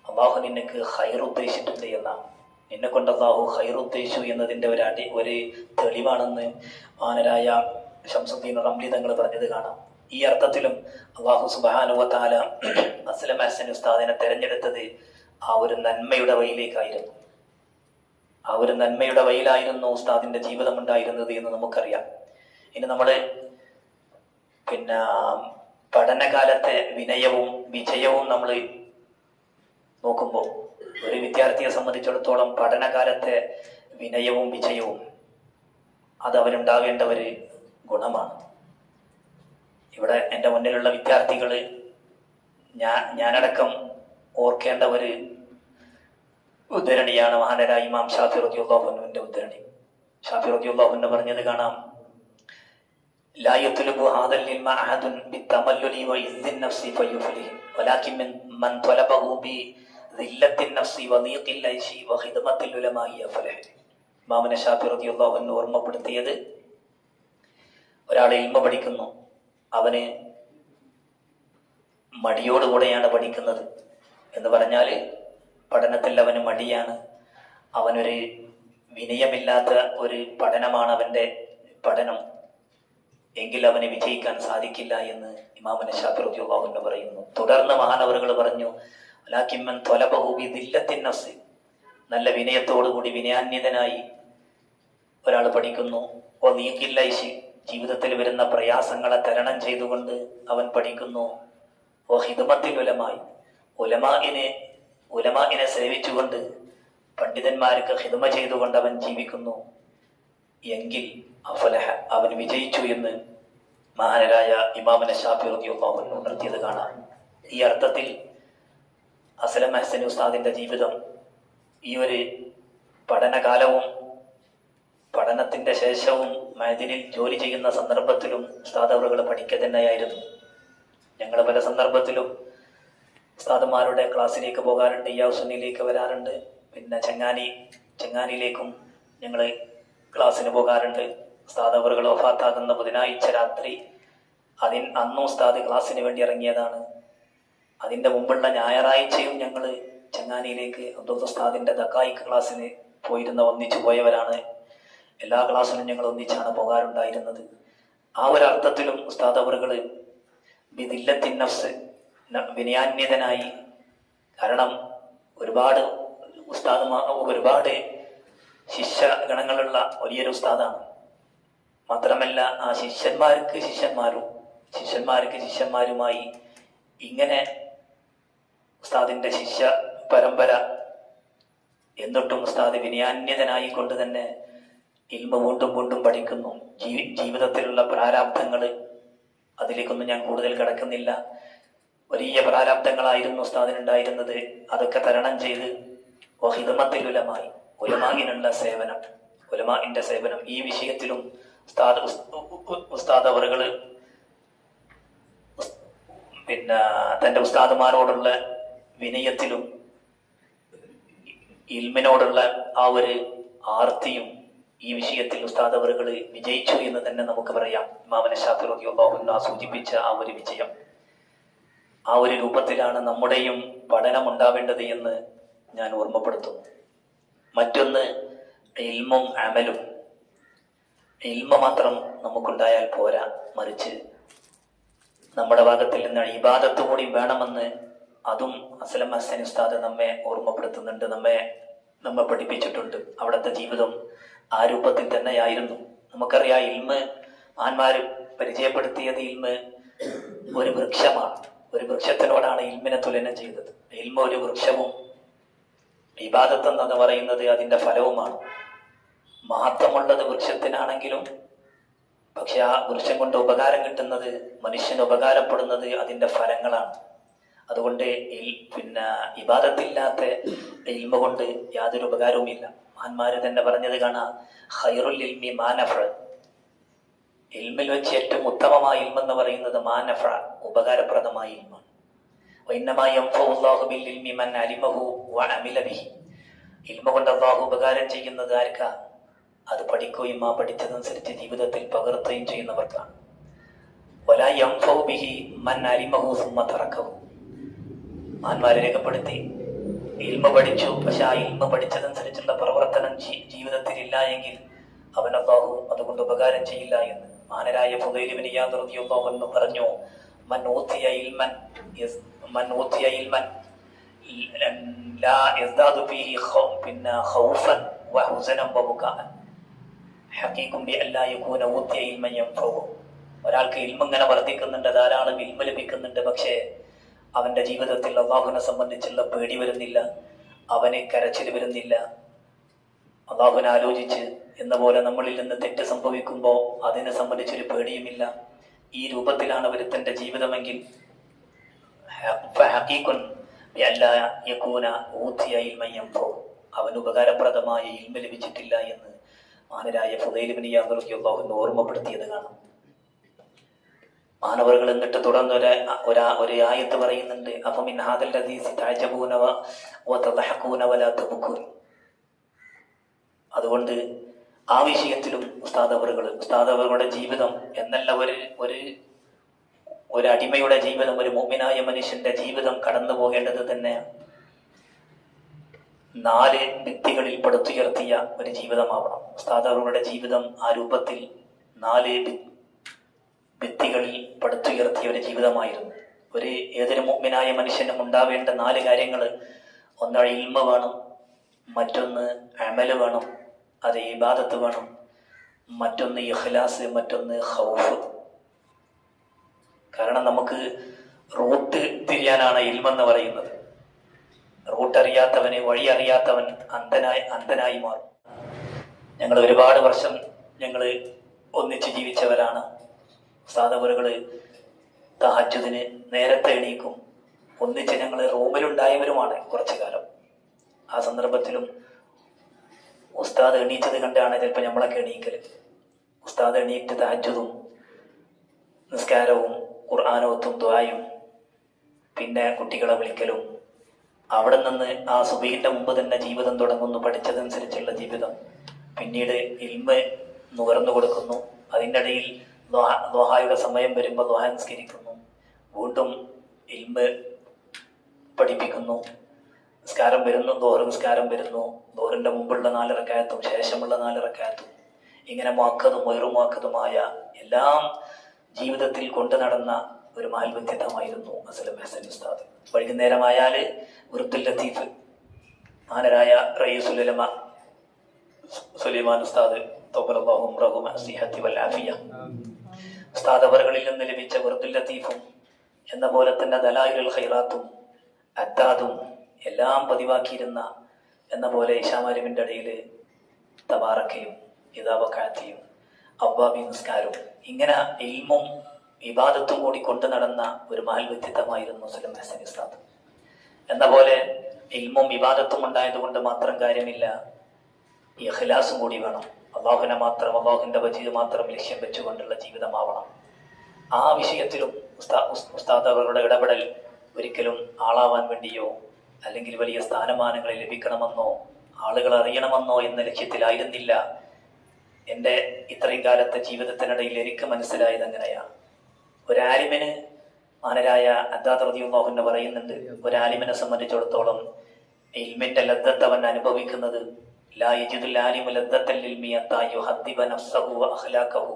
അല്ലാഹു നിനക്ക് ഖൈർ ഉദ്ദേശിച്ചിട്ടുണ്ട് എന്നാണ്. നിന്നെ കൊണ്ട് അല്ലാഹു ഖൈർ ഉദ്ദേശിച്ചു എന്നതിന്റെ ഒരു തെളിവാണെന്ന് മഹാനരായ ശംസുദ്ദീൻ റംലി തങ്ങൾ പറഞ്ഞത് കാണാം. ഈ അർത്ഥത്തിലും അല്ലാഹു സുബ്ഹാനഹു വ തആല അസ്ലം ഹസനി ഉസ്താദിനെ തെരഞ്ഞെടുത്തത് ആ ഒരു നന്മയുടെ വഴിയിലേക്കായിരുന്നു. ആ ഒരു നന്മയുടെ വഴിയിലായിരുന്നു ഉസ്താദിന്റെ ജീവിതം ഉണ്ടായിരുന്നത് എന്ന് നമുക്കറിയാം. ഇനി നമ്മള് പഠനകാലത്തെ വിനയവും വിജയവും നമ്മൾ നോക്കുമ്പോൾ ഒരു വിദ്യാർത്ഥിയെ സംബന്ധിച്ചിടത്തോളം പഠനകാലത്തെ വിനയവും വിജയവും അത് അവനുണ്ടാവേണ്ട ഒരു ഗുണമാണ്. ഇവിടെ എൻ്റെ മുന്നിലുള്ള വിദ്യാർത്ഥികൾ ഞാനടക്കം ഓർക്കേണ്ട ഒരു ഉദ്ധരണിയാണ് മഹാനരായ ഇമാം ഷാഫി റളിയല്ലാഹു അൻഹുവിന്റെ ഉദ്ധരണി. ഷാഫി റളിയല്ലാഹു അൻഹു പറഞ്ഞത് കാണാം, ലാ യത്ലുബു ഹാദൽ ഇൽമ അഹദുൻ ബിത്തമല്ലുലി വഇസ്സിൻ നഫ്സി ഫയുഫ്ലിഹ് വലാകിൻ മൻ തലബഹു ബിദില്ലത്തിൻ നഫ്സി വദീഖിൽ ഐശി വഖിദ്മത്തിൽ ഉലമാഇ യഫ്ലഹ്. ഇമാം ഷാഫി റളിയല്ലാഹു അൻഹു ഓർമ്മപ്പെടുത്തിയത്, ഒരാൾ ഇൽമ പഠിക്കുന്നു, അവന് മടിയോടുകൂടെയാണ് പഠിക്കുന്നത് എന്ന് പറഞ്ഞാൽ പഠനത്തിൽ അവന് മടിയാണ്, അവനൊരു വിനയമില്ലാത്ത ഒരു പഠനമാണ് അവൻ്റെ പഠനം, എങ്കിൽ അവന് വിജയിക്കാൻ സാധിക്കില്ല എന്ന് ഇമാം ഷാഫി റളിയല്ലാഹു അൻഹു പറയുന്നു. തുടർന്ന് മഹാനവറുകൾ പറഞ്ഞു, വലാകിൻ ത്വലബഹു ബിദില്ലത്തിൻ നഫ്സ്, നല്ല വിനയത്തോടുകൂടി വിനയാന്വിതനായി ഒരാൾ പഠിക്കുന്നു. വദീഖിൽ ഐശി, ജീവിതത്തിൽ വരുന്ന പ്രയാസങ്ങളെ തരണം ചെയ്തുകൊണ്ട് അവൻ പഠിക്കുന്നു. ഖിദ്മത്തിൽ ഉലമായി, ഉലമാഇനെ സേവിച്ചുകൊണ്ട് പണ്ഡിതന്മാർക്ക് ഖിദ്മ ചെയ്തുകൊണ്ട് അവൻ ജീവിക്കുന്നു, എങ്കിൽ അഫലഹ, അവൻ വിജയിച്ചു എന്ന് മഹാനരായ ഇമാം ഷാഫി റളിയല്ലാഹു അൻഹു ഉണർത്തിയത് കാണാം. ഈ അർത്ഥത്തിൽ അസ്ലം ഹസനി ഉസ്താദിന്റെ ജീവിതം ഈ ഒരു പഠനകാലവും പഠനത്തിന്റെ ശേഷവും മഅദിനിൽ ജോലി ചെയ്യുന്ന സന്ദർഭത്തിലും ഉസ്താദ് അവറുകൾ പഠിക്കുക തന്നെയായിരുന്നു. ഞങ്ങൾ പല സന്ദർഭത്തിലും ഉസ്താദുമാരുടെ ക്ലാസ്സിലേക്ക് പോകാറുണ്ട്, യാസുന്നിലേക്ക് വരാറുണ്ട്, പിന്നെ ചെങ്ങാനിയിലേക്കും ഞങ്ങൾ ക്ലാസ്സിന് പോകാറുണ്ട്. ഉസ്താദ് അവറുകൾ വഫാത്താകുന്ന ബുധനാഴ്ച രാത്രി അന്നും ഉസ്താദ് ക്ലാസ്സിന് വേണ്ടി ഇറങ്ങിയതാണ്. അതിൻ്റെ മുമ്പുള്ള ഞായറാഴ്ചയും ഞങ്ങൾ ചെങ്ങാനിയിലേക്ക് അബ്ദുൽ ഉസ്താദിൻ്റെ ദക്കായിക്ക് ക്ലാസ്സിന് ഒന്നിച്ചു പോയവരാണ്. എല്ലാ ക്ലാസ്സിലും ഞങ്ങൾ ഒന്നിച്ചാണ് പോകാറുണ്ടായിരുന്നത്. ആ ഒരു അർത്ഥത്തിലും ഉസ്താദ് അവറുകൾ ബിദില്ലത്തിൻ നഫ്സ്, വിനയാന്വിതനായി, കാരണം ഒരുപാട് ശിഷ്യഗണങ്ങളുള്ള വലിയൊരു ഉസ്താദാണ്. മാത്രമല്ല ആ ശിഷ്യന്മാർക്ക് ശിഷ്യന്മാരുമായി ഇങ്ങനെ ഉസ്താദിന്റെ ശിഷ്യ പരമ്പര. എന്നിട്ടും ഉസ്താദ് വിനയാന്വിതനായി കൊണ്ട് തന്നെ ഇൽമ വീണ്ടും വീണ്ടും പഠിക്കുന്നു. ജീവിതത്തിലുള്ള പ്രാരാബ്ധങ്ങൾ, അതിലേക്കൊന്നും ഞാൻ കൂടുതൽ കിടക്കുന്നില്ല. വലിയ പ്രാരാബ്ധങ്ങളായിരുന്നു ഉസ്താദിനുണ്ടായിരുന്നത്. അതൊക്കെ തരണം ചെയ്ത് ഖിദ്മത്തിൽ ഉലമാഇനുള്ള സേവനം, ഉലമാഇന്റെ സേവനം, ഈ വിഷയത്തിലും ഉസ്താദ് അവറുകൾ പിന്നെ തൻ്റെ ഉസ്താദുമാരോടുള്ള വിനയത്തിലും ഇൽമിനോടുള്ള ആ ഒരു ആർത്തിയും ഈ വിഷയത്തിൽ ഉസ്താദ് അവറുകൾ വിജയിച്ചു എന്ന് തന്നെ നമുക്ക് പറയാം. ഇമാം ഷാഫി റളിയല്ലാഹു അൻഹു സൂചിപ്പിച്ച ആ ഒരു വിജയം, ആ ഒരു രൂപത്തിലാണ് നമ്മുടെയും പഠനം ഉണ്ടാവേണ്ടത് എന്ന് ഞാൻ ഓർമ്മപ്പെടുത്തുന്നു. മറ്റൊന്ന് ഇൽമും അമലും. ഇൽമ മാത്രം നമുക്കുണ്ടായാൽ പോരാ, മറിച്ച് നമ്മുടെ ഭാഗത്തിൽ നിന്ന് ഇബാദത്ത് കൂടി വേണമെന്ന് അതും അസ്ലം ഹസനി ഉസ്താദ് നമ്മെ ഓർമ്മപ്പെടുത്തുന്നുണ്ട്, നമ്മെ പഠിപ്പിച്ചിട്ടുണ്ട്. അവിടുത്തെ ജീവിതം ആ രൂപത്തിൽ തന്നെയായിരുന്നു. നമുക്കറിയാം, ഇൽമ് ആന്മാര് പരിചയപ്പെടുത്തിയത് ഇൽമ് ഒരു വൃക്ഷമാണ്. ഒരു വൃക്ഷത്തിനോടാണ് ഇൽമിനെ തുലനം ചെയ്തത്. ഇൽമ ഒരു വൃക്ഷവും ഇബാദത്ത് എന്ന് പറയുന്നത് അതിന്റെ ഫലവുമാണ്. മഹത്വമുള്ളത് വൃക്ഷത്തിനാണെങ്കിലും, പക്ഷെ ആ വൃക്ഷം കൊണ്ട് ഉപകാരം കിട്ടുന്നത്, മനുഷ്യന് ഉപകാരപ്പെടുന്നത് അതിന്റെ ഫലങ്ങളാണ്. അതുകൊണ്ട് പിന്നെ ഇബാദത്തില്ലാത്ത ഇൽമ കൊണ്ട് യാതൊരു ഉപകാരവുമില്ല. മഹാന്മാര് തന്നെ പറഞ്ഞത് കാണാം, ഖൈറുൽ ഇൽമി മാനഫ, ഇൽമിൽ വെച്ച് ഏറ്റവും ഉത്തമമായ ഇൽമെന്ന് പറയുന്നത് മാനഫ, ഉപകാരപ്രദമായ ഇൽമാണ്. ഇൽമ കൊണ്ട് അല്ലാഹു ഉപകാരം ചെയ്യുന്നത് ആർക്കാ? അത് പഠിക്കുകയും ആ പഠിച്ചതനുസരിച്ച് ജീവിതത്തിൽ പകർത്തുകയും ചെയ്യുന്നവർക്കാണ്. മഹാന്മാരെ രേഖപ്പെടുത്തി, ഇൽമ പഠിച്ചു, പക്ഷെ ആ ഇൽമ പഠിച്ചതനുസരിച്ചുള്ള പ്രവർത്തനം ജീവിതത്തിൽ ഇല്ല എങ്കിൽ അവൻ അല്ലാഹു അതുകൊണ്ട് ഉപകാരം ചെയ്യില്ല എന്ന് മഹാനരായ ഫുദൈൽ ഇബ്നു ഇയാദ് റളിയല്ലാഹു അൻഹു പറഞ്ഞു, മൻ ഊതിയ ഇൽമൻ ലാ യസ്ദാദു ഫീഹി ഖൗഫൻ വഹുസനൻ വബുകാഅൻ ഹഖീഖുൻ ബിഅല്ലാ യകൂന ഊതിയ ഇൽമൻ യൻഫഉ. ഒരാൾക്ക് ഇൽമ ഇങ്ങനെ വർദ്ധിക്കുന്നുണ്ട്, ധാരാളം ഇൽമ ലഭിക്കുന്നുണ്ട്, പക്ഷേ അവന്റെ ജീവിതത്തിൽ അല്ലാഹുവിനെ സംബന്ധിച്ചുള്ള പേടി വരുന്നില്ല, അവന് കരച്ചിൽ വരുന്നില്ല. അള്ളാഹുവിനെ ആലോചിച്ച് എന്ന പോലെ നമ്മളിൽ നിന്ന് തെറ്റ് സംഭവിക്കുമ്പോൾ അതിനെ സംബന്ധിച്ചൊരു പേടിയുമില്ല. ഈ രൂപത്തിലാണ് ഒരുത്തൻ്റെ ജീവിതമെങ്കിൽ അവന് ഉപകാരപ്രദമായ ഇൽമ ലഭിച്ചിട്ടില്ല എന്ന് മാനരായ ഫുദൈൽ ഇബ്നു ഇയാദ് റളിയല്ലാഹു അൻഹു ഓർമ്മപ്പെടുത്തിയത് കാണാം. മാനവറുകൾ എന്നിട്ട് തുടർന്ന് ഒരു ആയത്ത് പറയുന്നുണ്ട്, അഫമിൻ ഹാദൽ ഹദീസി തഅജബൂന വതദ്ഹഖൂന വലാ തബ്കൂൻ. അതുകൊണ്ട് ആ വിഷയത്തിലും ഉസ്താദ് അവറുകളുടെ ജീവിതം എന്നല്ല ഒരു അടിമയുടെ ജീവിതം, ഒരു മുഅ്മിനായ മനുഷ്യന്റെ ജീവിതം കടന്നു പോകേണ്ടത് തന്നെ 4 ഭിത്തികളിൽ പടുത്തുയർത്തിയ ഒരു ജീവിതമാവണം. ഉസ്താദ് അവറുകളുടെ ജീവിതം ആ രൂപത്തിൽ 4 ഭിത്തികളിൽ പടുത്തുയർത്തിയ ഒരു ജീവിതമായിരുന്നു. ഏതൊരു മുഅ്മിനായ മനുഷ്യനും ഉണ്ടാവേണ്ട 4 കാര്യങ്ങൾ: ഒന്ന് ഇൽമ വേണം, മറ്റൊന്ന് അമല് വേണം, അത് ഇബാദത്ത് വേണം, മറ്റൊന്ന് ഇഖ്ലാസ്, മറ്റൊന്ന് ഖൗഫ്. കാരണം നമുക്ക് റൂട്ട് തിരിയാനാണ് ഇൽമെന്ന് പറയുന്നത്. റൂട്ട് അറിയാത്തവന്, വഴി അറിയാത്തവൻ അന്ധനായി മാറും. ഞങ്ങൾ ഒരുപാട് വർഷം ഒന്നിച്ച് ജീവിച്ചവരാണ്. ഉസ്താദ് അവറുകൾ തഹജ്ജുദിന് നേരത്തെ എണീക്കും. ഒന്നിച്ച് ഞങ്ങൾ റൂമിലുണ്ടായവരുമാണ് കുറച്ചു കാലം. ആ സന്ദർഭത്തിലും ഉസ്താദ് എണീച്ചത് കണ്ടാണ് ചിലപ്പോൾ നമ്മളൊക്കെ എണീക്കൽ. ഉസ്താദ് എണീറ്റ് തഹജ്ജുദും നിസ്കാരവും ഖുർആനോത്തും ദുആയും പിന്നെ കുട്ടികളെ വിളിക്കലും, അവിടെ നിന്ന് ആ സുബഹിന്റെ മുമ്പ് തന്നെ ജീവിതം തുടങ്ങുന്നു. പഠിച്ചതനുസരിച്ചുള്ള ജീവിതം. പിന്നീട് ഇൽമ നുകർന്നു കൊടുക്കുന്നു. അതിൻ്റെ ഇടയിൽ ദുഹായുടെ സമയം വരുമ്പോൾ ദുഹാ നിസ്കരിക്കുന്നു. വീണ്ടും ഇൽമ പഠിപ്പിക്കുന്നു. നിസ്കാരം വരുന്നു, ദോഹർ നിസ്കാരം വരുന്നു. ദോഹറിന്റെ മുമ്പുള്ള 4 റക്അത്തും ശേഷമുള്ള 4 റക്അത്തും, ഇങ്ങനെ മുഅക്കദും വൈറുമുഅക്കദുമായ എല്ലാം ജീവിതത്തിൽ കൊണ്ടു നടന്ന ഒരു മഹൽ വ്യക്തിത്വമായിരുന്നു അസ്ലം ഹസൻ ഉസ്താദ്. വൈകുന്നേരമായാൽ ഉറുദുൽ ലത്തീഫ് മാനരായ റയീസുൽ ഉലമ സുലൈമാൻ ഉസ്താദ് തഖബ്ബലല്ലാഹു ഉംറഹു മഅസിഹത്തി വൽ ആഫിയ ഉസ്താദ് അവറുകളിൽ നിന്ന് ലഭിച്ച ഉറുദുൽ ലത്തീഫും എന്ന പോലെ തന്നെ ദലായിലുൽ ഖൈറാത്തും അദ്ദാദും എല്ലാം പതിവാക്കിയിരുന്ന എന്ന പോലെ ഇശാമാലിമിൻ്റെ ഇടയിൽ തബാറക്കയും ഇദാബക്കാത്തിയും അവ്വാബി നിസ്കാരവും, ഇങ്ങനെ ഇൽമും ഇബാദത്തും കൂടി കൊണ്ടു നടന്ന ഒരു മഹൽ വ്യക്തിത്വമായിരുന്നു അസ്ലം ഹസൻ ഉസ്താദ്. എന്ന പോലെ ഇൽമും ഇബാദത്തും ഉണ്ടായതുകൊണ്ട് മാത്രം കാര്യമില്ല, ഇഖ്ലാസും കൂടി വേണം. അള്ളാഹുവിനെ മാത്രം, അള്ളാഹുവിൻ്റെ വജീദ് മാത്രം ലക്ഷ്യം വെച്ചുകൊണ്ടുള്ള ജീവിതമാവണം. ആ വിഷയത്തിലും ഉസ്താദ് അവരുടെ ഇടപെടൽ ഒരിക്കലും ആളാവാൻ വേണ്ടിയോ അല്ലെങ്കിൽ വലിയ സ്ഥാനമാനങ്ങൾ ലഭിക്കണമെന്നോ ആളുകൾ അറിയണമെന്നോ എന്ന ലക്ഷ്യത്തിലായിരുന്നില്ല. എൻ്റെ ഇത്രയും കാലത്തെ ജീവിതത്തിനിടയിൽ എനിക്ക് മനസ്സിലായത് അങ്ങനെയാണ്. ഒരാലിമിന് മാനരായ അദ്ദാദ് റളിയല്ലാഹു അൻഹു പറയുന്നുണ്ട്, ഒരാലിമിനെ സംബന്ധിച്ചിടത്തോളം ഇൽമിന്റെ ലദ്ദത്ത് അവൻ അനുഭവിക്കുന്നത് ലാ യജിദുൽ ആലിമു ലദ്ദത്തൽ ഇൽമി ഹത്താ യുഹദ്ദിബ നഫ്സഹു വഅഖ്ലാഖഹു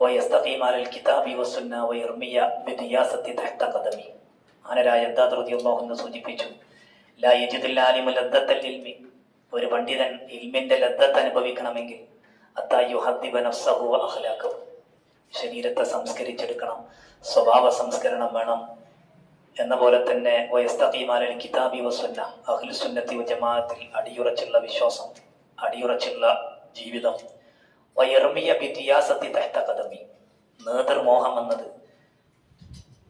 വയസ്തഖീമ അലൽ കിതാബി വസ്സുന്ന വയർമിയ ബിദിയാസത്തി തഹ്ത ഖദമി. മാനരായ അദ്ദാദ് റളിയല്ലാഹു അൻഹു സൂചിപ്പിച്ചു, ലാ യജിദുൽ ആലിമു ലദ്ദത്തൽ ഇൽമി, ഒരു പണ്ഡിതൻ ഇൽമിന്റെ ലദ്ദത്ത് അനുഭവിക്കണമെങ്കിൽ ഹത്താ യുഹദ്ദിബ നഫ്സഹു വഅഖ്ലാഖഹു, ശരീരത്തെ സംസ്കരിച്ചെടുക്കണം, സ്വഭാവ സംസ്കരണം വേണം. എന്ന പോലെ തന്നെ വയസ്തഖീമ അലൽ കിതാബി വസ്സുന്ന, അഹ്ലു സുന്നത്തി വജമാഅത്തിൽ അടിയുറച്ചുള്ള വിശ്വാസം, അടിയുറച്ചുള്ള ജീവിതം. വയർമിയ ബിദിയാസത്തി തഹ്ത ഖദമി, നേതൃമോഹം എന്നത്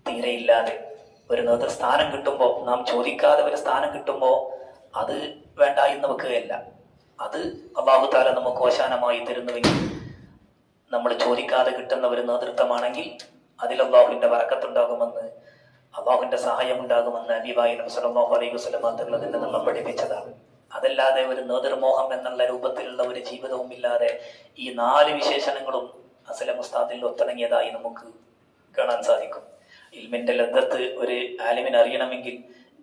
തീരെയില്ലാതെ ഒരു നേതൃസ്ഥാനം കിട്ടുമ്പോൾ, നാം ചോദിക്കാതെ ഒരു സ്ഥാനം കിട്ടുമ്പോൾ അത് വേണ്ട എന്ന് വെക്കുകയല്ല. അത് അല്ലാഹു തആല നമുക്ക് ഓശാനമായി തരുന്നുവെങ്കിൽ, നമ്മൾ ചോദിക്കാതെ കിട്ടുന്ന ഒരു നേതൃത്വമാണെങ്കിൽ അതിൽ അള്ളാഹുവിന്റെ ബറക്കത്തുണ്ടാകുമെന്ന്, അള്ളാഹുവിന്റെ സഹായം ഉണ്ടാകുമെന്ന് ഹബീബായ നബി സല്ലല്ലാഹു അലൈഹി വസല്ലം തങ്ങൾ തന്നെ നമ്മൾ പഠിപ്പിച്ചതാണ്. അതല്ലാതെ ഒരു നേതൃമോഹം എന്നുള്ള രൂപത്തിലുള്ള ഒരു ജീവിതവും ഇല്ലാതെ ഈ 4 വിശേഷണങ്ങളും അസ്ലം ഉസ്താദിൽ ഒത്തിണങ്ങിയതായി നമുക്ക് കാണാൻ സാധിക്കും. ഇൽമിന്റെ ലദ്ദത്ത് ഒരു ആലിമിന് അറിയണമെങ്കിൽ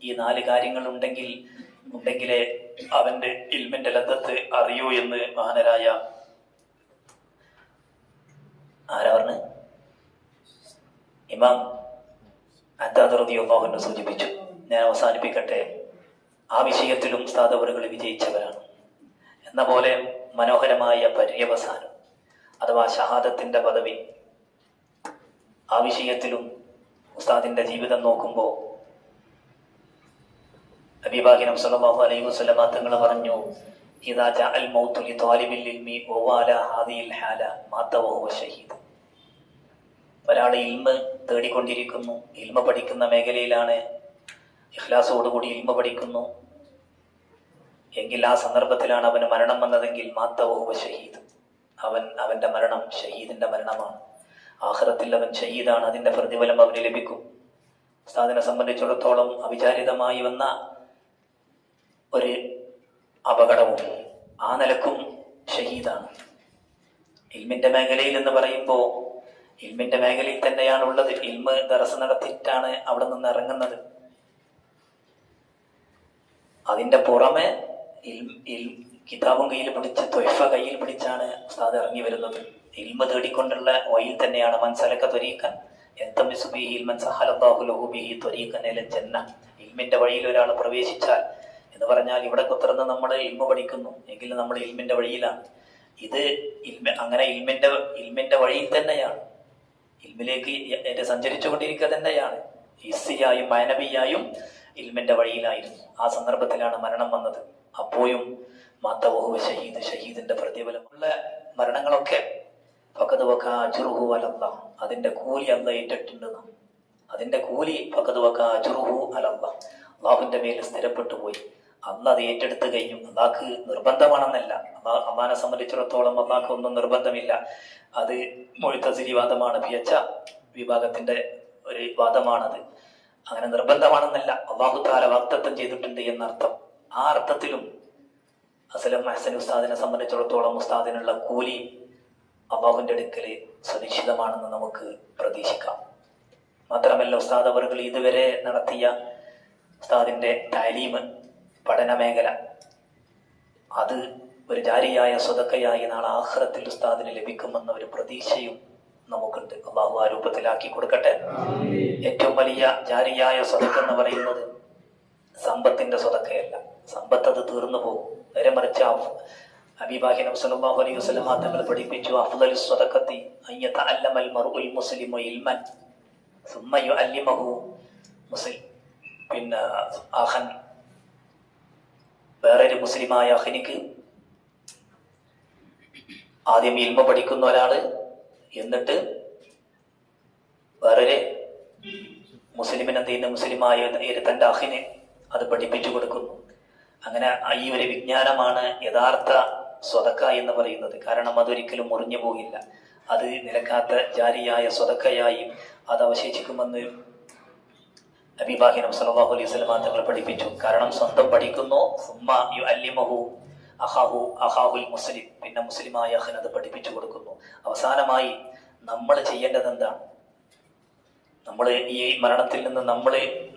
ഈ 4 കാര്യങ്ങൾ ഉണ്ടെങ്കിലേ അവന്റെ ഇൽമിന്റെ ലദ്ദത്ത് അറിയൂ എന്ന് മഹാനരായ ആരാണ് ഇമാം അദ്ദാദ് റളിയല്ലാഹു അൻഹു സൂചിപ്പിച്ചു. ഞാൻ അവസാനിപ്പിക്കട്ടെ. ആ വിഷയത്തിലും ഉസ്താദ് അവറുകൾ വിജയിച്ചവരാണ്. എന്ന പോലെ മനോഹരമായ പര്യവസാനം അഥവാ ഷഹാദത്തിന്റെ പദവി, ആ വിഷയത്തിലും ഉസ്താദിന്റെ ജീവിതം നോക്കുമ്പോൾ നബിപാകിനം സല്ലല്ലാഹു അലൈഹി വസല്ലമ തങ്ങൾ പറഞ്ഞു, ഇദാ ജാഅൽ മൗതു ലിതാലിബിൽ ഇൽമി വവാല ഹാദിഹിൽ ഹാല മാത വഹുവ ഷഹീദ്. ഒരാൾ ഇൽമ തേടിക്കൊണ്ടിരിക്കുന്നു, ഇൽമ പഠിക്കുന്ന മേഖലയിലാണ്, ഇഖ്ലാസോടുകൂടി ഇൽമ പഠിക്കുന്നു എങ്കിൽ ആ സന്ദർഭത്തിലാണ് അവന് മരണം വന്നതെങ്കിൽ മാത വഹുവ ഷഹീദ്, അവന്റെ മരണം ഷഹീദിന്റെ മരണമാണ്. ആഖിറത്തിൽ അവൻ ഷഹീദാണ്, അതിന്റെ പ്രതിഫലം അവന് ലഭിക്കും. ഉസ്താദിനെ സംബന്ധിച്ചിടത്തോളം അവിചാരിതമായി വന്ന ഒരു അപകടവും ആ നിലക്കും ഷഹീദാണ്. ഇൽമിന്റെ മേഖലയിൽ എന്ന് പറയുമ്പോൾ ഇൽമിന്റെ മേഖലയിൽ തന്നെയാണ് ഉള്ളത്. ഇൽമ ദർസ് നടത്തിയിട്ടാണ് അവിടെ നിന്ന് ഇറങ്ങുന്നത്. അതിന്റെ പുറമെ കിതാബും കയ്യിൽ പിടിച്ച് ത്വയ്ഫ കയ്യിൽ പിടിച്ചാണ് ഉസ്താദ് ഇറങ്ങി വരുന്നത്. ഇൽമ തേടിക്കൊണ്ടുള്ള വഴിയിൽ തന്നെയാണ് മൻസലക്ക ത്വരീഖൻ ഇൽമിന്റെ വഴിയിൽ ഒരാൾ പ്രവേശിച്ചാൽ എന്ന് പറഞ്ഞാൽ ഇവിടെ കുത്തിർന്ന് നമ്മൾ ഇൽമ പഠിക്കുന്നു എങ്കിൽ നമ്മൾ ഇൽമിന്റെ വഴിയിലാണ്. ഇത് അങ്ങനെ ഇൽമിന്റെ വഴിയിൽ തന്നെയാണ്, ഇൽമിലേക്ക് സഞ്ചരിച്ചു കൊണ്ടിരിക്കുക തന്നെയാണ്. ഹിസ്സിയായും മാനവിയായും ഇൽമിന്റെ വഴിയിലായിരുന്നു. ആ സന്ദർഭത്തിലാണ് മരണം വന്നത്. അപ്പോഴും മാത വഹുവ ഷഹീദ്, ഷഹീദിന്റെ പ്രതിഫലമുള്ള മരണങ്ങളൊക്കെ ഫഖദ് വഖഅ അജ്റുഹു അലല്ലാഹ്, അതിന്റെ കൂലി അല്ലാഹ് ഏറ്റിട്ടുണ്ട്. അതിന്റെ കൂലി ഫഖദ് വഖഅ അജ്റുഹു അലല്ലാഹ്, അല്ലാഹുവിന്റെ മേൽ സ്ഥിരപ്പെട്ടു പോയി. അല്ലാഹ് അത് ഏറ്റെടുത്ത് കഴിഞ്ഞു. അല്ലാഹ്ക്ക് നിർബന്ധമാണെന്നല്ല, അള്ളാഹിനെ സംബന്ധിച്ചിടത്തോളം അല്ലാഹ്ക്ക് ഒന്നും നിർബന്ധമില്ല. അത് മുഅ്തസിലി വാദമാണ്, പിയച്ച വിഭാഗത്തിന്റെ ഒരു വാദമാണത്. അങ്ങനെ നിർബന്ധമാണെന്നല്ല, അല്ലാഹു തആല വാഗ്ദത്തം ചെയ്തിട്ടുണ്ട് എന്നർത്ഥം. ആ അർത്ഥത്തിലും അസ്ലം ഹസൻ ഉസ്താദിനെ സംബന്ധിച്ചിടത്തോളം ഉസ്താദിനുള്ള കൂലി അല്ലാഹുവിന്റെ അടുക്കല് സുനിശ്ചിതമാണെന്ന് നമുക്ക് പ്രതീക്ഷിക്കാം. മാത്രമല്ല, ഉസ്താദ് അവർകൾ ഇതുവരെ നടത്തിയ ഉസ്താദിന്റെ താലീമ് പഠന മേഖല അത് ഒരു ജാരിയായ സ്വതക്കയായി നാളെ ആഖിറത്തിൽ ഉസ്താദിന് ലഭിക്കുമെന്ന ഒരു പ്രതീക്ഷയും നമുക്കുണ്ട്. അല്ലാഹു ആ രൂപത്തിലാക്കി കൊടുക്കട്ടെ. ഏറ്റവും വലിയ ജാരിയായ സ്വതക്ക എന്ന് പറയുന്നത് സമ്പത്തിന്റെ സ്വതക്കയല്ല. സമ്പത്ത് അത് തീർന്നു പോകും. നേരെ മറിച്ച് ഹബീബാഹി നബി സല്ലല്ലാഹു അലൈഹി വസല്ലം തങ്ങൾ പഠിപ്പിച്ചു, അഫ്ളലുസ് സ്വദഖത്തി അൻ യതഅല്ലമൽ മർഉൽ മുസ്ലിമു ഇൽമൻ സുമ്മ യുഅല്ലിമഹു പിന്നെ അഖൻ, വേറൊരു മുസ്ലിമായ അഖിനിക്ക് ആദ്യം ഇൽമ പഠിക്കുന്ന ഒരാള് എന്നിട്ട് വേറൊരു മുസ്ലിമിനെന്ത് ചെയ്യുന്ന മുസ്ലിമായ തന്റെ അഖിന് അത് പഠിപ്പിച്ചു കൊടുക്കുന്നു. അങ്ങനെ ഈ ഒരു വിജ്ഞാനമാണ് യഥാർത്ഥ സ്വതക്ക എന്ന് പറയുന്നത്. കാരണം അതൊരിക്കലും മുറിഞ്ഞു പോകില്ല. അത് നിലക്കാത്ത ജാരിയായ സ്വതക്കയായി അത് അവശേഷിക്കുമെന്ന് നബിപാഹി നബി സല്ലല്ലാഹു അലൈഹി വസല്ലം തങ്ങൾ പഠിപ്പിച്ചു. കാരണം സ്വന്തം പഠിക്കുന്നു, സുമ്മ യുഅല്ലിമഹു അഖാഹുൽ മുസ്ലിം, പിന്നെ മുസ്ലിമായ അഖിന് അത് പഠിപ്പിച്ചു കൊടുക്കുന്നു. അവസാനമായി നമ്മൾ ചെയ്യേണ്ടത് എന്താണ്? നമ്മൾ ഈ മരണത്തിൽ നിന്ന്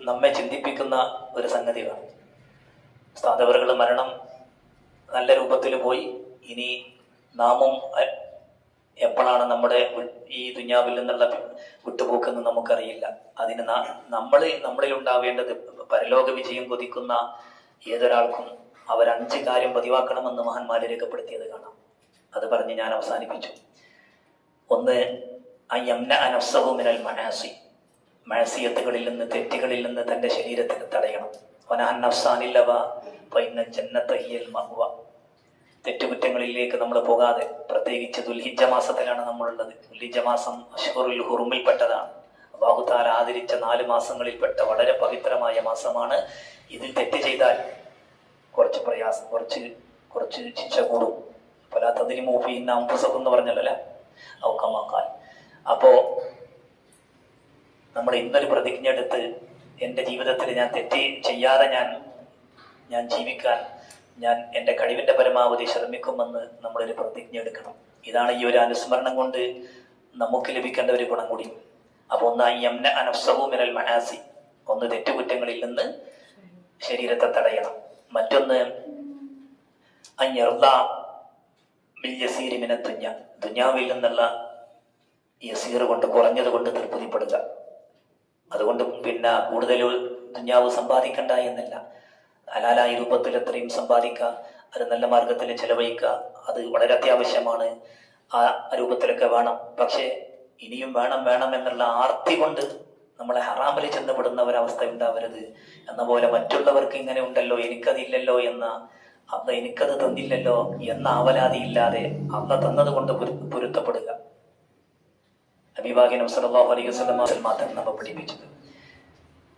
നമ്മെ ചിന്തിപ്പിക്കുന്ന ഒരു സംഗതിയാണ്. ഉസ്താദവറുകൾ മരണം നല്ല രൂപത്തിൽ പോയി. ഇനി നാമും എപ്പോഴാണ് നമ്മുടെ ഈ ദുനിയാവിൽ നിന്നുള്ള വിട്ടുപോക്കെന്ന് നമുക്കറിയില്ല. അതിന് നമ്മളിൽ ഉണ്ടാവേണ്ടത് പരലോക വിജയം കൊതിക്കുന്ന ഏതൊരാൾക്കും അവർ 5 കാര്യം പതിവാക്കണമെന്ന് മഹാന്മാരെ രേഖപ്പെടുത്തിയത് കാണാം. അത് പറഞ്ഞ് ഞാൻ അവസാനിപ്പിച്ചു. ഒന്ന്, അയ്യംന അനഫ്സഹു മിനൽ മആസി, മഅസിയത്തുകളിൽ നിന്ന്, തെറ്റുകളിൽ നിന്ന് തന്റെ ശരീരത്തിന് തടയണം. വനഹൻ നഫ്സാനിൽ ഹവ ഫഇന്ന ജന്നത ഹിയൽ മഅവ, തെറ്റുകുറ്റങ്ങളിലേക്ക് നമ്മൾ പോകാതെ, പ്രത്യേകിച്ച് ദുൽഹിജ്ജ മാസത്തിലാണ് നമ്മളുള്ളത്. ദുൽഹിജ്ജ മാസം അശ്ഹറുൽ ഹുറുമിൽപ്പെട്ടതാണ്. അല്ലാഹു തആല ആദരിച്ച 4 മാസങ്ങളിൽപ്പെട്ട വളരെ പവിത്രമായ മാസമാണ്. ഇതിൽ തെറ്റ് ചെയ്താൽ കുറച്ച് പ്രയാസം, കുറച്ച് ശിക്ഷ കൂടും. ഫലാ തദ്ലിമൂ ഫീഹിന്ന അൻഫുസകും എന്ന് പറഞ്ഞല്ലോ ഔ കമാ ഖാൽ. അപ്പോ നമ്മൾ ഇന്നൊരു പ്രതിജ്ഞ എടുത്ത് എൻ്റെ ജീവിതത്തിൽ ഞാൻ തെറ്റ് ചെയ്യാതെ ഞാൻ ജീവിക്കാൻ ഞാൻ എൻ്റെ കഴിവിൻ്റെ പരമാവധി ശ്രമിക്കുമെന്ന് നമ്മളൊരു പ്രതിജ്ഞ എടുക്കണം. ഇതാണ് ഈ ഒരു അനുസ്മരണം കൊണ്ട് നമുക്ക് ലഭിക്കേണ്ട ഒരു ഗുണം കൂടി. അപ്പോൾ ഒന്ന് യംന അനഫ്സഹു മിനൽ മആസി, ഒന്ന് തെറ്റുകുറ്റങ്ങളിൽ നിന്ന് ശരീരത്തെ തടയണം. മറ്റൊന്ന് അയ്യർദ ബിൽ യസീരി മിന ദുനിയ, ദുനിയാവിൽ നിന്നുള്ള യസീർ കൊണ്ട്, കുറഞ്ഞത് കൊണ്ട് തൃപ്തിപ്പെടുക. അതുകൊണ്ട് പിന്നെ കൂടുതൽ ദുനിയാവ് സമ്പാദിക്കണ്ട എന്നല്ല, ഹലാലായ രൂപത്തിൽ എത്രയും സമ്പാദിക്കുക, അത് നല്ല മാർഗത്തിൽ ചെലവഴിക്കുക, അത് വളരെ അത്യാവശ്യമാണ്. ആ രൂപത്തിലൊക്കെ വേണം. പക്ഷേ ഇനിയും വേണം എന്നുള്ള ആർത്തി കൊണ്ട് നമ്മളെ ഹറാമിൽ ചെന്നപ്പെടുന്ന ഒരവസ്ഥ ഉണ്ടാവരുത്. എന്ന പോലെ മറ്റുള്ളവർക്ക് ഇങ്ങനെ ഉണ്ടല്ലോ, എനിക്കതില്ലല്ലോ എന്ന, അന്ന് എനിക്കത് തന്നില്ലല്ലോ എന്ന ആവലാതി ഇല്ലാതെ അല്ല തന്നത് കൊണ്ട് പൊരുത്തപ്പെടുക. നബിവാകിനും സല്ലല്ലാഹു അലൈഹി വസല്ലം മാത്രം നമ്മൾ പഠിപ്പിച്ചത്.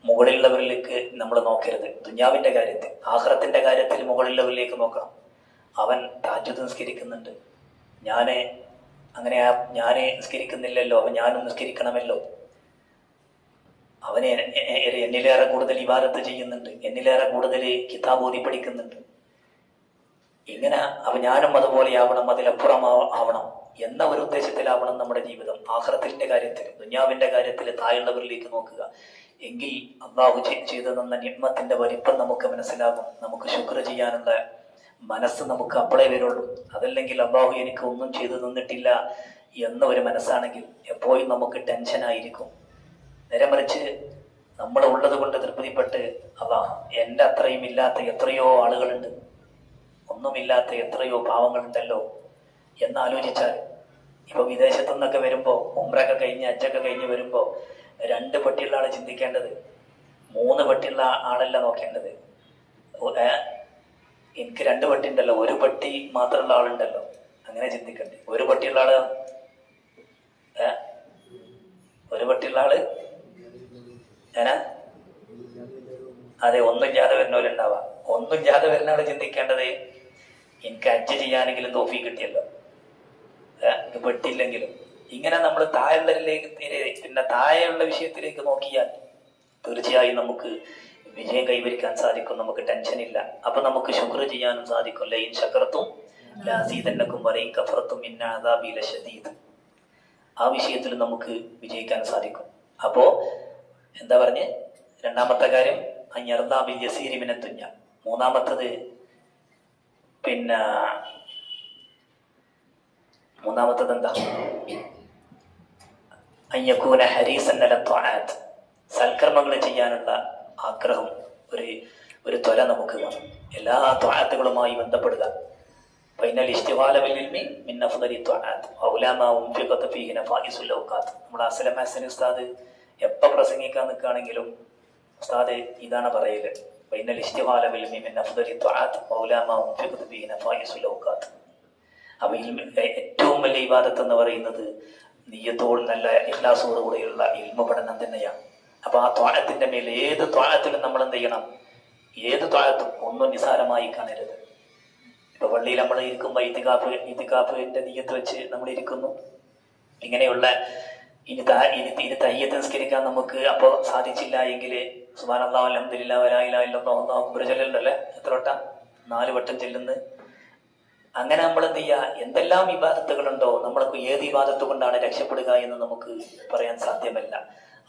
മുകളിലുള്ളവരിലേക്ക് നമ്മൾ നോക്കരുത്. ദുനിയാവിന്റെ കാര്യത്തിൽ, ആഖിറത്തിന്റെ കാര്യത്തിൽ മുകളിലുള്ളവരിലേക്ക് നോക്കണം. അവൻ തഹജ്ജുദ് നിസ്കരിക്കുന്നുണ്ട്, ഞാന് നിസ്കരിക്കുന്നില്ലല്ലോ, അവൻ ഞാനും നിസ്കരിക്കണമല്ലോ. അവന് എന്നിലേറെ കൂടുതൽ ഇബാദത്ത് ചെയ്യുന്നുണ്ട്, എന്നിലേറെ കൂടുതൽ കിതാബ് ഓതി പഠിക്കുന്നുണ്ട്. ഇങ്ങനെ ഞാനും അതുപോലെ ആവണം, അതിലപ്പുറം ആവണം എന്ന ഒരു ഉദ്ദേശത്തിലാവണം നമ്മുടെ ജീവിതം. ആഖിറത്തിന്റെ കാര്യത്തിൽ, ദുനിയാവിന്റെ കാര്യത്തിൽ താഴെയുള്ളവരിലേക്ക് നോക്കുക. എങ്കിൽ അള്ളാഹു ചെയ്തു തന്ന നിഅ്മത്തിന്റെ വലിപ്പം നമുക്ക് മനസ്സിലാകും. നമുക്ക് ശുക്ർ ചെയ്യാനുള്ള മനസ്സ് നമുക്ക് അപ്പോഴേ വരുള്ളൂ. അതല്ലെങ്കിൽ അള്ളാഹു എനിക്ക് ഒന്നും ചെയ്തു തന്നിട്ടില്ല എന്ന ഒരു മനസ്സാണെങ്കിൽ എപ്പോഴും നമുക്ക് ടെൻഷനായിരിക്കും. നേരെ മറിച്ച് നമ്മൾ ഉള്ളത് കൊണ്ട് തൃപ്തിപ്പെട്ട്, എൻ്റെ അത്രയും ഇല്ലാത്ത എത്രയോ ആളുകളുണ്ട്, ഒന്നുമില്ലാത്ത എത്രയോ പാവങ്ങളുണ്ടല്ലോ എന്നാലോചിച്ചാൽ, ഇപ്പൊ വിദേശത്തു നിന്നൊക്കെ വരുമ്പോ, ഉംറയൊക്കെ കഴിഞ്ഞ് ഹജ്ജൊക്കെ കഴിഞ്ഞ് വരുമ്പോ 2 പെട്ടിയുള്ള ആളെ ചിന്തിക്കേണ്ടത്, 3 പെട്ടിയുള്ള ആളല്ല നോക്കേണ്ടത്. എനിക്ക് 2 പെട്ടി ഉണ്ടല്ലോ, 1 പെട്ടി മാത്രമുള്ള ആളുണ്ടല്ലോ, അങ്ങനെ ചിന്തിക്കണ്ടേ. 1 പെട്ടിയുള്ള ആള്, 1 പെട്ടിയുള്ള ആള് അതെ, ഒന്നുമില്ലാതെ വരുന്നവരുണ്ടാവാം. ഒന്നുമില്ലാതെ വരുന്ന ആള് ചിന്തിക്കേണ്ടത്, എനിക്ക് ഹജ്ജ് ചെയ്യാനെങ്കിലും തോഫീ കിട്ടിയല്ലോ, എനിക്ക് പെട്ടില്ലെങ്കിലും. ഇങ്ങനെ നമ്മൾ താഴെയുള്ളതിലേക്ക് പിന്നെ താഴെയുള്ള വിഷയത്തിലേക്ക് നോക്കിയാൽ തീർച്ചയായും നമുക്ക് വിജയം കൈവരിക്കാൻ സാധിക്കും. നമുക്ക് ടെൻഷൻ ഇല്ല. അപ്പൊ നമുക്ക് ശുക്ർ ചെയ്യാനും സാധിക്കും. ലൈൻ ശകർത്തും ലഅസീദന്നകും വലൈൻ കഫർതും ഇന്ന അദാബി ലശദീദ്. ആ വിഷയത്തിൽ നമുക്ക് വിജയിക്കാൻ സാധിക്കും. അപ്പോ എന്താ പറഞ്ഞ്, രണ്ടാമത്തെ കാര്യം അൻയർദാ ബിൽ യസീരി മിനദ് ദുനിയ. മൂന്നാമത്തത് എന്താ, അയ്യക്കൂന ഹരീസൻ അല ത്വആത്ത്. സൽക്കർമ്മങ്ങൾ ചെയ്യാനുള്ള ആഗ്രഹം, ഒരു ത്വര നമുക്ക് വേണം. എല്ലാ ത്വആത്തുകളുമായി ബന്ധപ്പെടുക. ഫൈനൽ ഇഷ്തിഗാല ബിൽ ഇൽമി മിൻ അഫ്ദലി ത്വആത്ത് ഔലാ മാ ഉൻഫിഖത ഫീഹി നഫായിസുൽ ഔഖാത്ത്. നമ്മുടെ അസ്ലം ഹസൻ ഉസ്താദ് എപ്പോൾ പ്രസംഗിക്കാൻ നിൽക്കുകയാണെങ്കിലും ഉസ്താദ് ഇതാണ് പറയല്, ഫൈനൽ ഇഷ്തിഗാല ബിൽ ഇൽമി മിൻ അഫ്ദലി ത്വആത്ത് ഔലാ മാ ഉൻഫിഖത ഫീഹി നഫായിസുൽ ഔഖാത്ത്. അപ്പൊ ഏറ്റവും വലിയ ഇബാദത്ത് എന്ന് പറയുന്നത് നിയ്യത്തോട് നല്ല ഇഖ്ലാസോട് കൂടെയുള്ള ഇൽമ പഠനം തന്നെയാണ്. അപ്പൊ ആ ത്വഅത്തിന്റെ മേൽ, ഏത് ത്വഅത്തിലും നമ്മൾ എന്ത് ചെയ്യണം, ഏത് ത്വഅത്തും ഒന്നും നിസാരമായി കാണരുത്. ഇപ്പൊ പള്ളിയിൽ നമ്മൾ ഇരിക്കുമ്പോൾ ഇത്തികാഫിന്റെ നിയ്യത്ത് വെച്ച് നമ്മൾ ഇരിക്കുന്നു. ഇങ്ങനെയുള്ള ഇനി തഹിയ്യത്ത് നിസ്കരിക്കാൻ നമുക്ക് അപ്പോൾ സാധിച്ചില്ല എങ്കിൽ സുബ്ഹാനല്ലാഹ് അൽഹംദുലില്ലാഹ് വലാ ഇലാഹ ഇല്ലല്ലാഹ് അല്ലാഹു അക്ബർ ചൊല്ലലുണ്ടല്ലേ, എത്ര വട്ടം? 4 വട്ടം ചെല്ലുന്നു. അങ്ങനെ നമ്മൾ എന്ത് ചെയ്യുക, എന്തെല്ലാം ഇബാദത്തുകളുണ്ടോ, നമ്മൾക്ക് ഏത് ഇബാദത്ത് കൊണ്ടാണ് രക്ഷപ്പെടുക എന്ന് നമുക്ക് പറയാൻ സാധ്യമല്ല.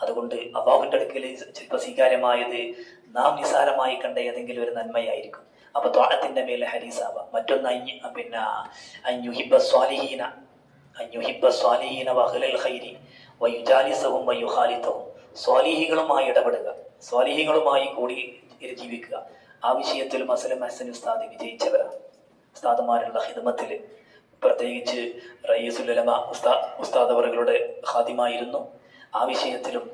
അതുകൊണ്ട് അല്ലാഹുവിന്റെ അടുക്കൽ ചിലപ്പോൾ സ്വീകാര്യമായത് നാം നിസാരമായി കണ്ട ഏതെങ്കിലും ഒരു നന്മയായിരിക്കും. അപ്പൊ ത്വഅത്തിന്റെ മേലെ ഹരീസാവാം. മറ്റൊന്ന് അൻയുഹിബ്ബ സ്വാലിഹീന വഅഹ്ലൽ ഖൈരി വയുജാലിസഹും വയുഖാലിതഹും. സ്വാലിഹികളുമായി ഇടപെടുക, സ്വാലിഹികളുമായി കൂടി ജീവിക്കുക. ആ വിഷയത്തിലും അസ്ലം ഹസൻ ഉസ്താദ് വിജയിച്ചവരാണ്. ഉസ്താദുമാരുള്ള ഖിദ്മത്തിൽ, പ്രത്യേകിച്ച് റയീസുൽ ഉലമ ഉസ്താദ് അവരുടെ ഖാദിമായിരുന്നു. ആ വിഷയത്തിലും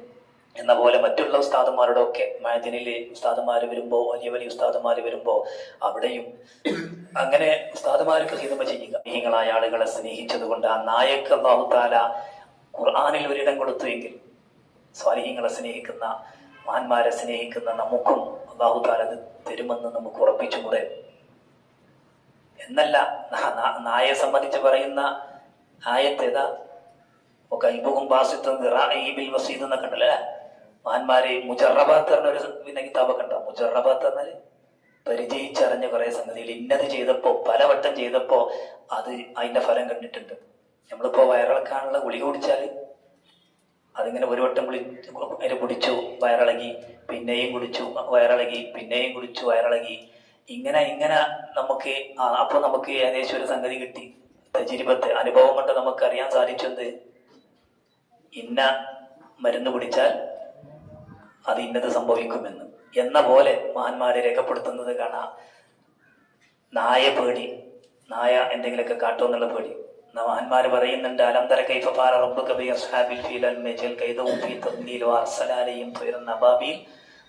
എന്ന പോലെ മറ്റുള്ള ഉസ്താദുമാരുടെ ഒക്കെ മഅദിനിലെ ഉസ്താദുമാർ വരുമ്പോൾ, വലിയ വലിയ ഉസ്താദുമാർ വരുമ്പോൾ അവിടെയും അങ്ങനെ ഉസ്താദുമാർക്ക് ഖിദ്മ ചെയ്യുക. സ്നേഹികളായ ആളുകളെ സ്നേഹിച്ചത് കൊണ്ട് ആ നായക്ക് അല്ലാഹു തആല ഖുർആനിൽ ഒരിടം കൊടുത്തു എങ്കിൽ, സ്വാലിഹീങ്ങളെ സ്നേഹിക്കുന്ന, മഹാന്മാരെ സ്നേഹിക്കുന്ന നമുക്കും അല്ലാഹു തആല അത് തരുമെന്ന് നമുക്ക് ഉറപ്പിച്ചുകൂടെ? എന്നല്ല, നായയെ സംബന്ധിച്ച് പറയുന്ന ആയത്ത് ഏതാ? കൽബുഹും ബാസിത്തും ബിൽ വസീദ് എന്നൊക്കെ ഉണ്ടല്ലേ. മഹാന്മാര് മുജറബാത്ത് പറഞ്ഞ ഒരു കിതാബൊക്കെ ഉണ്ടാവും. മുജറബാത്ത് പറഞ്ഞാല് പരിചയിച്ചറിഞ്ഞ കുറെ സംഗതികൾ. ഇന്നത് ചെയ്തപ്പോ, പലവട്ടം ചെയ്തപ്പോ അതിന്റെ ഫലം കണ്ടിട്ടുണ്ട്. നമ്മളിപ്പോ വയറിളക്കാനുള്ള ഗുളിക കുടിച്ചാല് അതിങ്ങനെ ഒരു വട്ടം കുടിച്ചു വയറിളകി, പിന്നെയും കുടിച്ചു വയറിളകി, പിന്നെയും കുടിച്ചു വയറിളകി, ഇങ്ങനെ നമുക്ക് അപ്പൊ നമുക്ക് ഏകദേശം ഒരു സംഗതി കിട്ടി. തജ്രിബത്ത്, അനുഭവം കൊണ്ട് നമുക്ക് അറിയാൻ സാധിച്ചത് ഇന്ന മരുന്ന് കുടിച്ചാൽ അത് ഇന്നത് സംഭവിക്കുമെന്ന്. എന്ന പോലെ മഹാന്മാരെ രേഖപ്പെടുത്തുന്നത് കാണാം. നായ പേടി, നായ എന്തെങ്കിലുമൊക്കെ കാട്ടുമെന്നുള്ള പേടി. മഹാന്മാര് പറയുന്നുണ്ട്, അലം തര കൈഫ ഫഅല റബ്ബുക ബി അസ്ഹാബിൽ ഫീൽ അൽ മജൽ കൈദഹും ഫീ തദ്ലീൽ വഅർസല അലൈഹിം ത്വയ്റൻ അബാബീൽ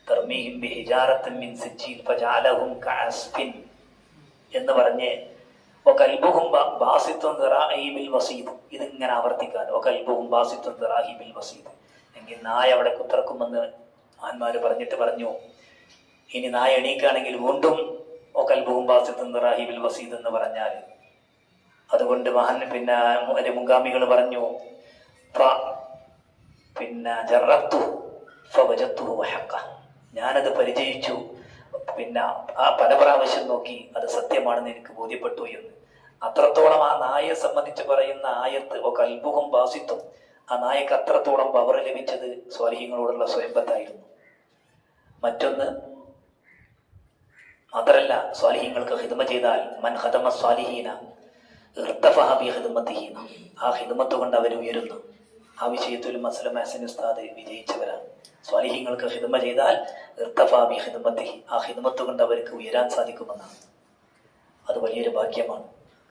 തർമീഹിം ബിഹിജാറത്തിൻ മിൻ സിജ്ജീൽ ഫജഅലഹും കഅസ്ഫിൻ എന്ന് പറഞ്ഞ് വകൽബുഹും ബാസിത്തുൻ ദിറാഇ ബിൽ വസീദ്. ഇതിങ്ങനെ ആവർത്തിക്കാൻ വകൽബുഹും ബാസിത്തുൻ ദിറാഇ ബിൽ വസീദ്. എങ്കിൽ നായ അവിടെ കുത്തിറക്കുമെന്ന് മഹാന്മാര് പറഞ്ഞിട്ട് പറഞ്ഞു, ഇനി നായ എണീക്കുകയാണെങ്കിൽ വീണ്ടും വകൽബുഹും ബാസിത്തുൻ ദിറാഇ ബിൽ വസീദ് എന്ന് പറഞ്ഞാൽ, അതുകൊണ്ട് പിന്നെ മുൻഗാമികൾ പറഞ്ഞു ജറബ്തു ഫവജത്തുഹു വഹഖ, ഞാനത് പരിചയിച്ചു, പിന്നെ ആ പല പ്രാവശ്യം നോക്കി അത് സത്യമാണെന്ന് എനിക്ക് ബോധ്യപ്പെട്ടു എന്ന്. അത്രത്തോളം ആ നായയെ സംബന്ധിച്ച് പറയുന്ന ആയത്ത് കൽബുഹും ബാസിത്തും, ആ നായക്ക് അത്രത്തോളം പവർ ലഭിച്ചത് സ്വാലിഹീങ്ങളോടുള്ള സ്വയംബത്തായിരുന്നു. മറ്റൊന്ന് മാത്രല്ല, സ്വാലിഹീങ്ങൾക്ക് ഹിദ്മ ചെയ്താൽ മൻ ഖദമ സ്വാലിഹീന ഇർതഫഅ ബി ഖിദ്മതിഹി, ആ ഹിദ്മത്ത് കൊണ്ട് അവർ ഉയരുന്നു. ആ വിഷയത്തിൽ അസ്ലം ഹസൻ ഉസ്താദ് വിജയിച്ചവരാണ്. സ്വാലിഹീങ്ങൾക്ക് ഹിദ്മ ചെയ്താൽ ഇർതഫഅ ബി ഖിദ്മതിഹി, ആ ഹിദ്മത്ത് കൊണ്ട് അവർക്ക് ഉയരാൻ സാധിക്കുമെന്നാണ്. അത് വലിയൊരു ഭാഗ്യമാണ്.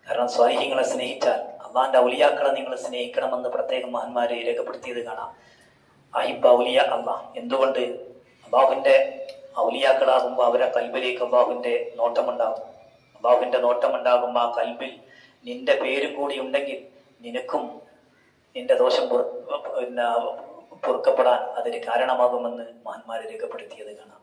കാരണം സ്വാലിഹീങ്ങളെ സ്നേഹിച്ചാൽ, അള്ളാന്റെ ഔലിയാക്കളെ നിങ്ങൾ സ്നേഹിക്കണമെന്ന് പ്രത്യേകം മഹാന്മാരെ രേഖപ്പെടുത്തിയത് കാണാം. അഹിബ്ബ ഔലിയ അള്ളാഹ്. എന്തുകൊണ്ട്? അള്ളാഹുവിന്റെ ഔലിയാക്കളാകുമ്പോൾ അവരെ കൽബിലേക്ക് അള്ളാഹുവിന്റെ നോട്ടമുണ്ടാകും. അള്ളാഹുവിന്റെ നോട്ടമുണ്ടാകുമ്പോൾ ആ കൽബിൽ നിന്റെ പേരും കൂടി ഉണ്ടെങ്കിൽ നിനക്കും നിന്റെ ദോഷം പൊറുക്കപ്പെടാൻ അതിന് കാരണമാകുമെന്ന് മഹാന്മാരെ രേഖപ്പെടുത്തിയത് കാണാം.